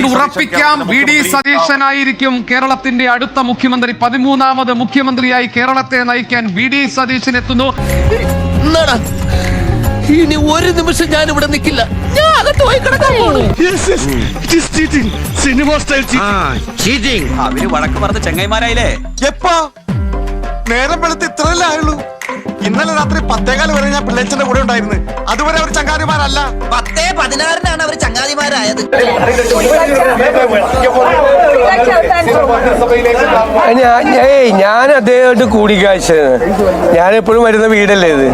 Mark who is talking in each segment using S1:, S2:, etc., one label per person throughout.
S1: അതുകൊണ്ട് ഉറപ്പിക്കാം V D സതീശനായിരിക്കും കേരളത്തിന്റെ അടുത്ത മുഖ്യമന്ത്രി. 13ാമത് മുഖ്യമന്ത്രിയായി കേരളത്തെ നയിക്കാൻ വി ഡി സതീശൻ എത്തുന്നു.
S2: ഇനി ഒരു നിമിഷം ഞാൻ ഇവിടെ നിൽക്കില്ല. ഞാൻ അകത്ത് പോയി കിടക്കാൻ പോകുന്നു.
S3: അവര് വഴക്ക് പറഞ്ഞ ചെങ്ങൈമാരായില്ലേ?
S4: എപ്പാ നേരം വെളുത്ത് ഇത്രയല്ലേ ആയുള്ളൂ? ഇന്നലെ രാത്രി 10:15 വരെ ഞാൻ പിള്ളേച്ചന്റെ കൂടെ ഉണ്ടായിരുന്നു. അതുവരെ അവർ ചങ്ങാതിമാരല്ല.
S2: 10:16 അവർ ചങ്ങാതിമാരായത്.
S5: ഞാൻ അദ്ദേഹമായിട്ട് കൂടിക്കാഴ്ച, ഞാനെപ്പോഴും വരുന്ന വീടല്ലേ ഇത്.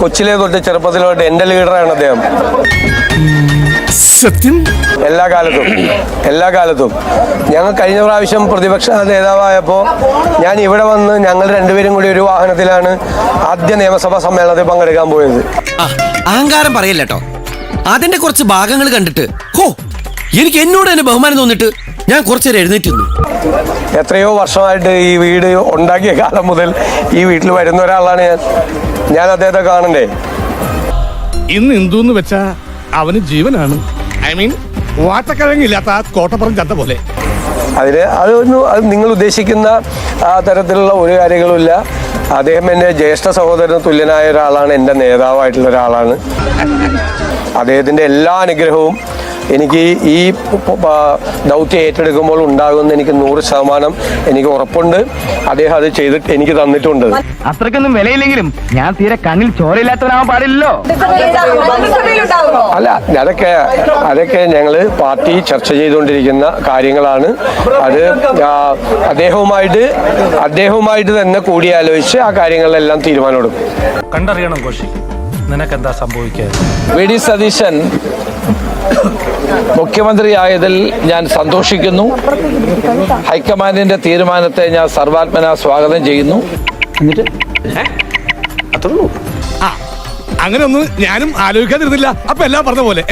S5: കൊച്ചിലെ തൊട്ട് ചെറുപ്പത്തിലെ തൊട്ട് എന്റെ ലീഡറാണ് അദ്ദേഹം.
S6: സത്യം.
S5: എല്ലാ കാലത്തും ഞങ്ങൾ കഴിഞ്ഞ പ്രാവശ്യം പ്രതിപക്ഷ നേതാവായപ്പോൾ ഞാൻ ഇവിടെ വന്ന് ഞങ്ങൾ രണ്ടുപേരും കൂടി ഒരു വാഹനത്തിലാണ് ആദ്യ നിയമസഭാ സമ്മേളനത്തിൽ പങ്കെടുക്കാൻ പോയത്.
S2: അഹങ്കാരം പറയല്ലോ. അതിന്റെ കുറച്ച് ഭാഗങ്ങൾ കണ്ടിട്ട് എനിക്ക് എന്നോട് തന്നെ ബഹുമാനം തോന്നിട്ട് ഞാൻ കുറച്ചേരം എഴുന്നേറ്റ് നിന്നു.
S5: എത്രയോ വർഷമായിട്ട് ഈ വീട് ഉണ്ടാക്കിയ കാലം മുതൽ ഈ വീട്ടിൽ വരുന്ന ഒരാളാണ് ഞാൻ അദ്ദേഹത്തെ കാണണ്ടേ.
S6: ഇന്ന് എന്തോന്ന് വെച്ചാ അവന് ജീവനാണ്. ഐ മീൻ വാട്ടക്കിഴങ്ങില്ലാത്ത കോട്ടപ്പുറം ചന്ത പോലെ.
S5: അത് നിങ്ങൾ ഉദ്ദേശിക്കുന്ന ആ തരത്തിലുള്ള ഒരു കാര്യങ്ങളുമില്ല. അദ്ദേഹം എൻ്റെ ജ്യേഷ്ഠ സഹോദരന് തുല്യനായ ഒരാളാണ്, എൻ്റെ നേതാവായിട്ടുള്ള ഒരാളാണ്. അദ്ദേഹത്തിൻ്റെ എല്ലാ അനുഗ്രഹവും എനിക്ക് ഈ ദൗത്യം ഏറ്റെടുക്കുമ്പോൾ ഉണ്ടാകുമെന്ന് എനിക്ക് 100% എനിക്ക് ഉറപ്പുണ്ട്. അദ്ദേഹം അത് ചെയ്തിട്ട് എനിക്ക് തന്നിട്ടുണ്ട്.
S7: അത്രക്കൊന്നും വിലയില്ലെങ്കിലും ഞാൻ തീരെ കണ്ണിൽ ചോരയില്ലാത്തവനാവാൻ പാടില്ലല്ലോ.
S5: അല്ല, അതൊക്കെ ഞങ്ങൾ പാർട്ടി ചർച്ച ചെയ്തുകൊണ്ടിരിക്കുന്ന കാര്യങ്ങളാണ്. അത് അദ്ദേഹവുമായിട്ട് തന്നെ കൂടിയാലോചിച്ച് ആ കാര്യങ്ങളിലെല്ലാം തീരുമാനമെടുക്കും.
S8: കണ്ടറിയണം കോശി, നിനക്കെന്താ സംഭവിക്കുക?
S9: വി ഡി സതീശൻ മുഖ്യമന്ത്രിയായതിൽ ഞാൻ സന്തോഷിക്കുന്നു. ഹൈക്കമാൻഡിന്റെ തീരുമാനത്തെ ഞാൻ സർവാത്മന സ്വാഗതം ചെയ്യുന്നു. എന്നിട്ട്
S6: അങ്ങനെ ഒന്നും ഞാനും ആലോചിക്കാതിരുന്നില്ല. അപ്പൊ എല്ലാം പറഞ്ഞ പോലെ